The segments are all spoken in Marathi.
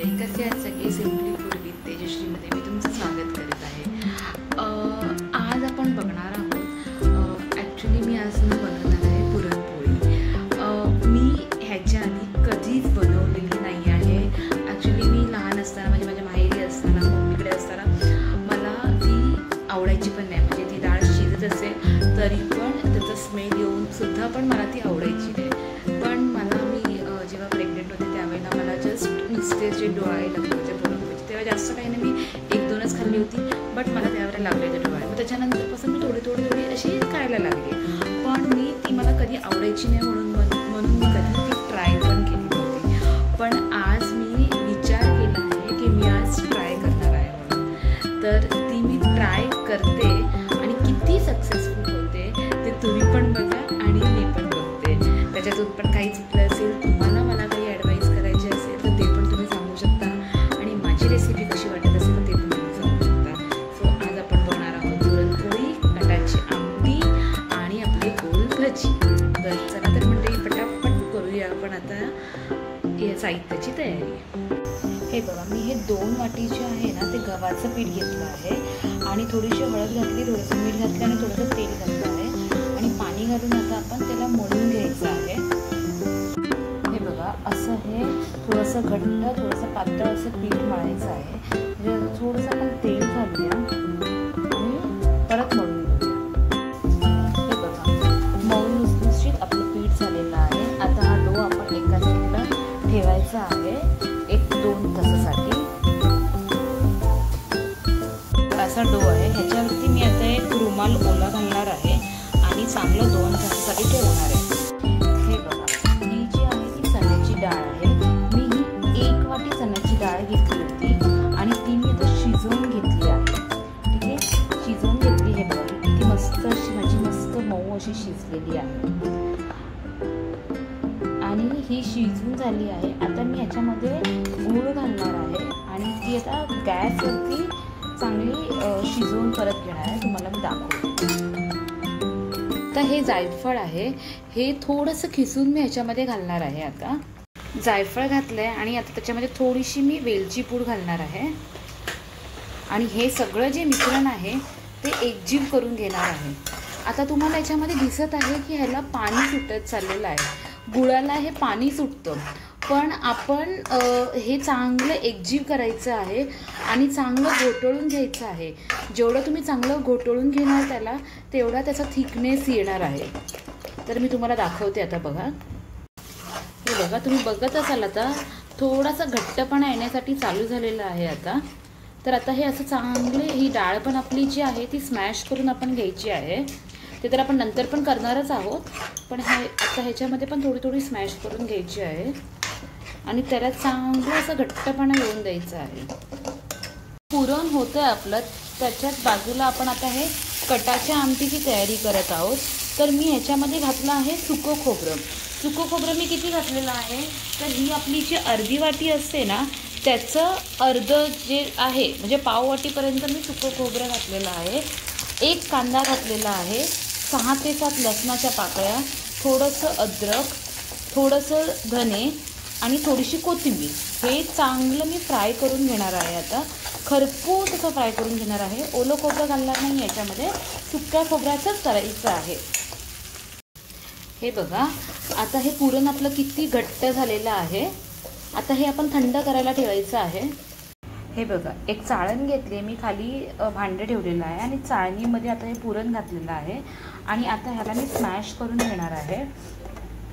कसे आहेत सगळे? सिम्पली फूड विथ तेजश्रीमध्ये मी तुमचं स्वागत करत आहे। आज आपण बघणार आहोत, ॲक्च्युली मी आज ना बनवणार आहे पुरणपोळी। मी ह्याच्या आधी कधीच बनवलेली नाही आहे। ॲक्च्युली मी लहान असताना म्हणजे माझ्या माहेरी असताना मम्मीकडे असताना मला ती आवडायची पण नाही, म्हणजे ती डाळ शिजत असेल तरी पण त्याचा स्मेल येऊन सुद्धा पण मला ती आवडायची नाही। पण मला जेव्हा प्रेग्नेंट होते त्यावेळेला मला जस्ट नुसते जे डोळे लागले पुरणपोळीचे, तेव्हा जास्त काही नाही, मी 1-2च खाल्ली होती, बट मला त्यावेळेला लागले ते डोळे। मग त्याच्यानंतरपासून मी थोडी अशी खायला लागली, पण मला कधी आवडायची नाही म्हणून मी कधी ती ट्राय पण केली नव्हती। पण आज मी विचार केला आहे की मी आज ट्राय करणार आहे म्हणून, तर ती मी ट्राय करते आणि किती सक्सेसफुल होते ते तुम्ही पण बघा आणि मी पण बघते। त्याच्यातून पण काही चुकलं असेल, तुम्हाला मला काही ॲडवाईस करायची असेल तर ते पण तुम्ही सांगू शकता, आणि माझी रेसिपी कशी वाटत असेल तर ते पण तुम्ही सांगू शकता। सो आज आपण बनवणार आहोत पुरणपोळी, कटाची आमटी आणि आपली गोल भजी। तर चला तर मंडळी पटापट करूया आपण आता या साहित्याची तयारी। हे बघा, मी हे 2 वाटी जे आहे ना ते गव्हाचं पीठ घेतलं आहे आणि थोडीशी हळद घातली, थोडंसं मीठ घातलं आणि थोडंसं तेल घातलं आहे आणि पाणी घालून आता आपण त्याला मळून घ्यायचं आहे। हे बघा, असं हे थोडंसं घट्ट थोडंसं पातळ असं पीठ मळायचं आहे। म्हणजे थोडंसं आपण तेल घालूया आणि परत मळून घेऊया। हे बघा, मळून लुसलुशीत आपलं पीठ झालेलं आहे। आता हा डो आपण एका साईडला ठेवायचा आहे 1-2 तासासाठी। असा डो आहे, ह्याच्यावरती मी आता एक रुमाल ओला घालणार आहे आणि चांगलं 2 तासासाठी ठेवणार आहे। हे बघा, ही जी आहे ती चण्याची डाळ आहे। मी ही 1 वाटी चण्याची डाळ घेतली होती आणि ती मी आता शिजवून घेतली आहे। ठीक आहे, शिजवून घेतली। हे बघा, किती मस्त अशी माझी मस्त मऊ अशी शिजलेली आहे आणि ही शिजवून झाली आहे। आता मी ह्याच्यामध्ये गूळ घालणार आहे आणि ती आता गॅसवरती चांगली शिजवून परत घेणार आहे, तुम्हाला मी दाखवते। आता हे जायफळ आहे, हे थोडंसं खिसून मी ह्याच्यामध्ये घालणार आहे। आता जायफळ घातलं आहे आणि आता त्याच्यामध्ये थोडीशी मी वेलची पूड घालणार आहे आणि हे सगळं जे मिश्रण आहे ते एकजीव करून घेणार आहे। आता तुम्हाला याच्यामध्ये दिसत आहे की ह्याला पाणी सुटत चाललेलं आहे, गुळाला हे पाणी सुटतं, पण आपण हे चांगलं एकजीव करायचं आहे आणि चांगलं घोटळून घ्यायचं आहे। जेवढं तुम्ही चांगलं घोटळून घेणार त्याला, तेवढा त्याचा थिकनेस येणार आहे। तर मी तुम्हाला दाखवते आता। बघा, हे बघा, तुम्ही बघत असाल आता थोडासा घट्टपणा येण्यासाठी चालू झालेला आहे आता। तर आता हे असं चांगले, ही डाळ पण आपली जी आहे ती स्मॅश करून आपण घ्यायची आहे। ते तर आपण नंतर पण करणारच आहोत, पण आता ह्याच्यामध्ये पण थोडी स्मॅश करून घ्यायची आहे आणि त्याला चांगलं असं घट्टपणा येऊन द्यायचं आहे। पुरण होतं आहे आपलं, त्याच्याच बाजूला आपण आता हे कटाच्या आमटीची तयारी करत आहोत। तर मी ह्याच्यामध्ये घातलं आहे सुकं खोबरं। सुकं खोबरं मी किती घातलेलं आहे, तर ही आपली जी अर्धी वाटी असते ना त्याचं अर्ध जे आहे, म्हणजे पाव वाटीपर्यंत मी सुकं खोबरं घातलेलं आहे। 1 कांदा घातलेला आहे, 6 ते 7 लसणाच्या पाकळ्या, थोडंसं अद्रक, थोडंसं धने आणि थोडीशी कोथिंबीर। हे चांगलं मी फ्राय करून घेणार आहे। आता खरपूस असं फ्राय करून घेणार आहे, ओलं खोबरं घालणार नाही याच्यामध्ये, सुक्या खोबऱ्याचंच करायचं आहे। हे बघा, आता हे पुरण आपलं किती घट्ट झालेलं आहे। आता हे आपण थंड करायला ठेवायचं आहे। हे बघा, एक चाळण घेतली, मी खाली भांडे ठेवलेलं आहे आणि चाळणीमध्ये आता हे पुरण घातलेलं आहे आणि आता ह्याला मी स्मॅश करून घेणार आहे।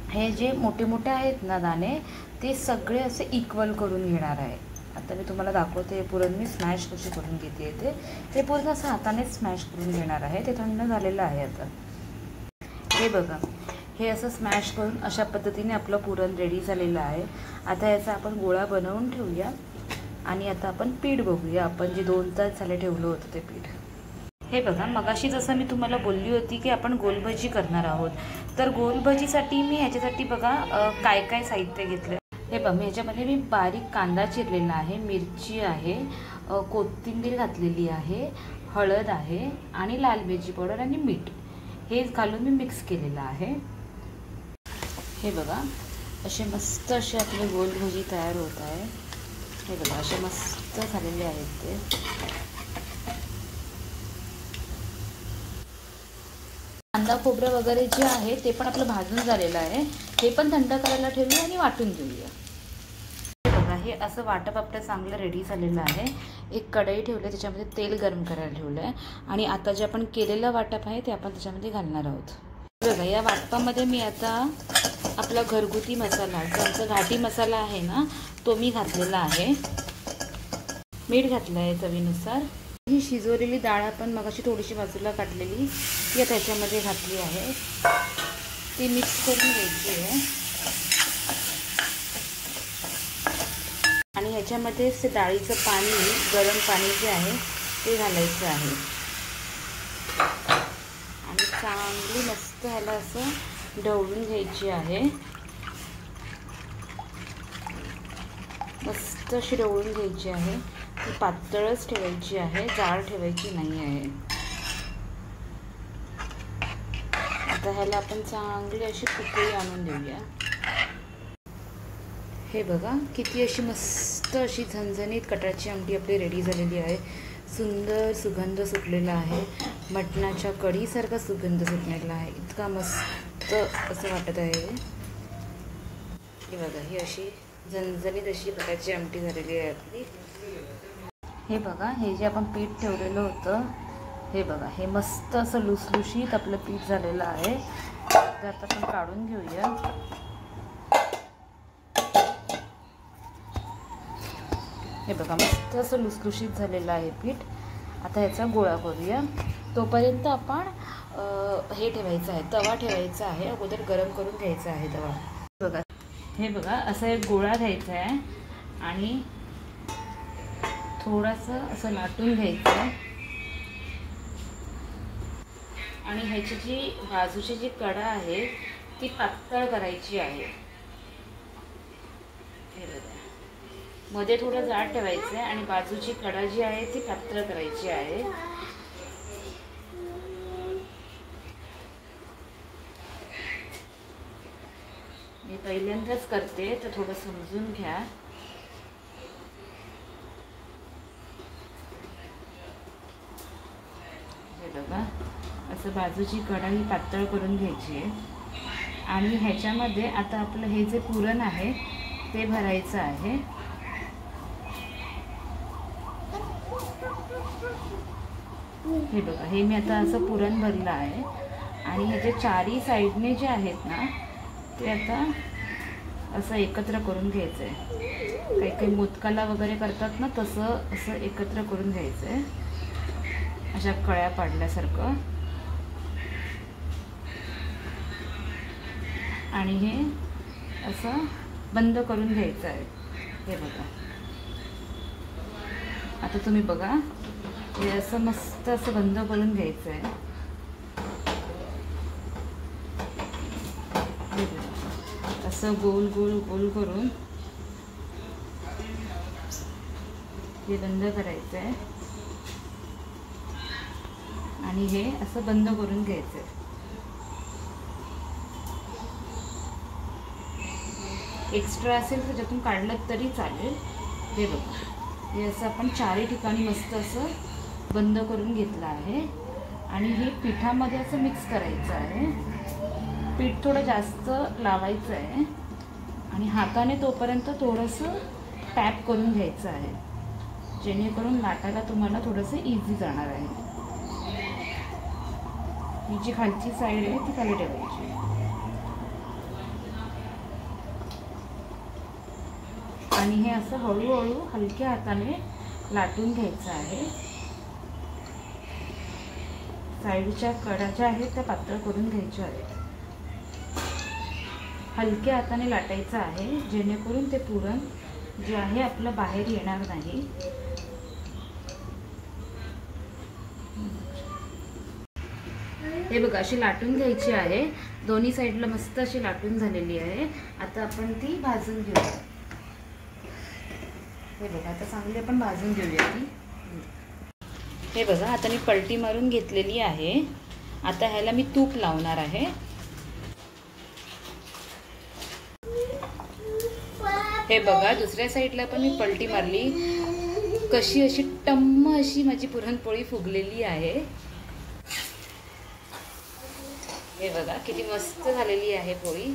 हे जे मोठे मोठे आहेत ना दाणे, ते सगळे असे इक्वल करून घेणार आहे। आता मी तुम्हाला दाखवते हे पुरण मी स्मॅश कशी करून घेते ते पुरण असं हाताने स्मॅश करून घेणार आहे। ते थंड झालेलं आहे आता। हे बघा, हे असं स्मॅश करून अशा पद्धतीने आपलं पुरण रेडी झालेलं आहे। आता याचा आपण गोळा बनवून ठेवूया आणि आता आपण पीठ बघूया, आपण जे 2 तास झाले ठेवलं होतं ते पीठ। हे बघा, मगाशी जसं मी तुम्हाला बोलली होती की आपण गोलभजी करणार आहोत, तर गोलभजीसाठी मी ह्याच्यासाठी बघा काय साहित्य घेतलं। हे बघा, ह्याच्यामध्ये मी बारीक कांदा चिरलेला आहे, मिरची आहे, कोथिंबीर घातलेली आहे, हळद आहे आणि लाल मिरची पावडर आणि मीठ, हे घालून मी मिक्स केलेलं आहे। हे बघा, असे मस्त असे आपले गोल भजी तयार होत आहे। हे बघा असे मस्त झालेले आहेत ते. कांदा खोबरं वगैरे जे आहे ते पण आपलं भाजून झालेलं आहे. हे पण थंड करायला ठेवूया आणि वाटून घेऊया. बघा हे असं वाटप आपलं चांगलं रेडी झालेलं आहे. एक कढई ठेवली, त्याच्यामध्ये तेल गरम करायला ठेवलं आहे आणि आता जे आपण केलेलं वाटप आहे ते आपण त्याच्यामध्ये घालणार आहोत. बघा या वाटपामध्ये मी आता आपला घरगुती मसाला, जो आमचा घाटी मसाला आहे ना, तो मी घातलेला आहे. मीठ घातलं आहे चवीनुसार. ही शिजवलेली डाळ आपण मगाशी थोडीशी बाजूला काढलेली ती आता त्याच्यामध्ये घातली आहे. ती मिक्स करून घ्यायची आहे आणि ह्याच्यामध्ये ते डाळीचं पाणी, गरम पाणी जे आहे ते घालायचं आहे आणि चांगली मस्त ह्याला असं ढवळून घ्यायची आहे. मस्त अशी ढवळून घ्यायची आहे. ती पातळच ठेवायची आहे, जाड ठेवायची नाही आहे. आता ह्याला आपण चांगली अशी उकळी आणून देऊया. हे बघा किती अशी मस्त अशी झणझणीत कटाची आमटी आपली रेडी झालेली आहे. सुंदर सुगंध सुटलेला आहे. मटणाच्या कढीसारखा सुगंध सुटलेला आहे. इतका मस्त असं वाटत आहे. हे बघा ही अशी झणझणीत अशी कटाची आमटी झालेली आहे आपली. हे बघा हे जे आपण पीठ ठेवलेलं होतं, हे बघा हे मस्त असं लुसलुशीत आपलं पीठ झालेलं आहे. तर आता आपण काढून घेऊया. हे बघा मस्त असं लुसलुशीत झालेलं आहे पीठ. आता ह्याचा गोळा करूया. तोपर्यंत आपण हे ठेवायचं आहे, तवा ठेवायचा आहे. अगोदर गरम करून घ्यायचा आहे तवा. बघा हे बघा असा एक गोळा घ्यायचा आहे आणि थोडंसं असं लाटून घ्यायचं आहे आणि ह्याची जी बाजूची जी कडा आहे ती पातळ करायची आहे. हे बघा मध्ये थोडं जाड ठेवायचं आहे आणि बाजूची कडा जी आहे ती पातळ करायची आहे. मी पहिल्यांदाच करते तर थोडं समजून घ्या. हे बघा असं बाजूची कडा ही पातळ करून घ्यायची आहे आणि ह्याच्यामध्ये आता आपलं हे जे पुरण आहे ते भरायचं आहे. हे बघा हे मी आता असं पुरण भरलं आहे आणि ह्याचे चारही साईडने जे आहेत ना ते आता असं एकत्र करून घ्यायचं आहे. काही काही मोदकाला वगैरे करतात ना तसं असं एकत्र करून घ्यायचं आहे, अशा कळ्या पाडल्यासारखं. आणि हे असं बंद करून घ्यायचं आहे. हे बघा आता तुम्ही बघा हे असं मस्त असं बंद करून घ्यायचं आहे. हे बघा असं गोल गोल गोल करून हे बंद करायचं आहे आणि हे असं बंद करून घ्यायचं आहे. एक्स्ट्रा असेल तर त्याच्यातून काढलं तरी चालेल. हे बघा हे असं आपण चारही ठिकाणी मस्त असं बंद करून घेतलं आहे आणि हे पिठामध्ये असं मिक्स करायचं आहे. पीठ थोडं जास्त लावायचं आहे आणि हाताने तोपर्यंत थोडंसं टॅप करून घ्यायचं आहे, जेणेकरून लाटायला तुम्हाला थोडंसं इझी जाणार आहे. ही जी खालची साईड आहे ती खाली ठेवायची आणि हे असं हळूहळू हलक्या हाताने लाटून घ्यायचं आहे. साईडच्या कडा ज्या आहेत त्या पातळ करून घ्यायच्या आहेत. हलक्या हाताने लाटायचं आहे जेणेकरून ते पुरण जे आहे आपलं बाहेर येणार नाही. हे बघा अशी लाटून घ्यायची आहे. दोन्ही साईडला मस्त अशी लाटून झालेली आहे. आता आपण ती भाजून घेऊया. हे बघा आता चांगली आपण भाजून घेऊया ती. हे बघा आता मी पलटी मारून घेतलेली आहे. आता ह्याला मी तूप लावणार आहे. हे बघा, दुसऱ्या साईडला पण मी पलटी मारली, कशी अशी टम्म अशी माझी पुरणपोळी फुगलेली आहे. हे बघा किती मस्त झालेली आहे पोळी.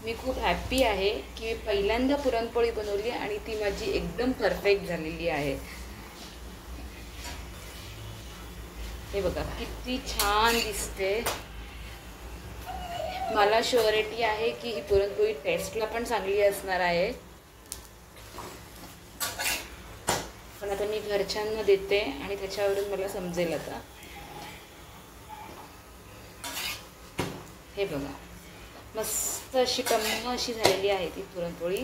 मी खूप हॅप्पी आहे की पहिल्यांदा पुरणपोळी बनवली आणि ती माझी एकदम परफेक्ट झालेली आहे. हे बघा किती छान दिसते. मला शुअरिटी आहे की ही पुरणपोळी टेस्टला पण चांगली असणार आहे. पण आता मी घरच्यांना देते आणि त्याच्यावरून मला समजेल आता. हे बघा मस्त अशी टम्म अशी झालेली आहे ती पुरणपोळी.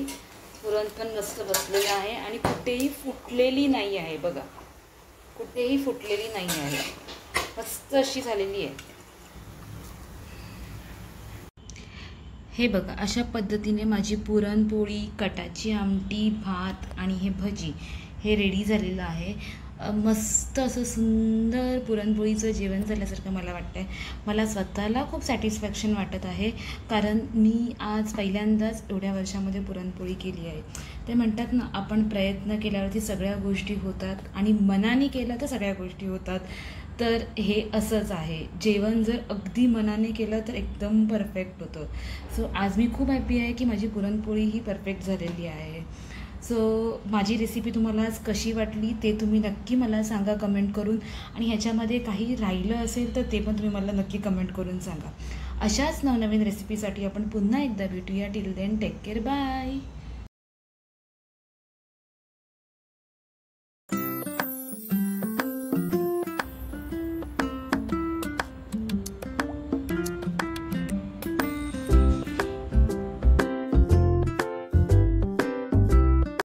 पुरण पण मस्त बसलेलं आहे आणि कुठेही फुटलेली नाही आहे. बघा कुठेही फुटलेली नाही आहे, मस्त अशी झालेली आहे. हे बघा अशा पद्धतीने माझी पुरणपोळी, कटाची आमटी, भात आणि हे भजी हे रेडी झालेलं आहे. मस्त असं सुंदर पुरणपोळीचं जेवण झाल्यासारखं मला वाटतं आहे. मला स्वतःला खूप सॅटिस्फॅक्शन वाटत आहे, कारण मी आज पहिल्यांदाच एवढ्या वर्षामध्ये पुरणपोळी केली आहे. ते म्हणतात ना, आपण प्रयत्न केल्यावरती सगळ्या गोष्टी होतात आणि मनाने केलं तर सगळ्या गोष्टी होतात. तर हे असंच आहे, जेवण जर अगदी मनाने केलं तर एकदम परफेक्ट होतं. सो आज मी खूप हॅपी आहे की माझी पुरणपोळी ही परफेक्ट झालेली आहे. सो माझी रेसिपी तुम्हाला आज कशी वाटली ते तुम्ही नक्की मला सांगा कमेंट करून, आणि ह्याच्यामध्ये काही राहिलं असेल तर ते पण तुम्ही मला नक्की कमेंट करून सांगा. अशाच नवनवीन रेसिपीसाठी आपण पुन्हा एकदा भेटूया. Till then take care, bye.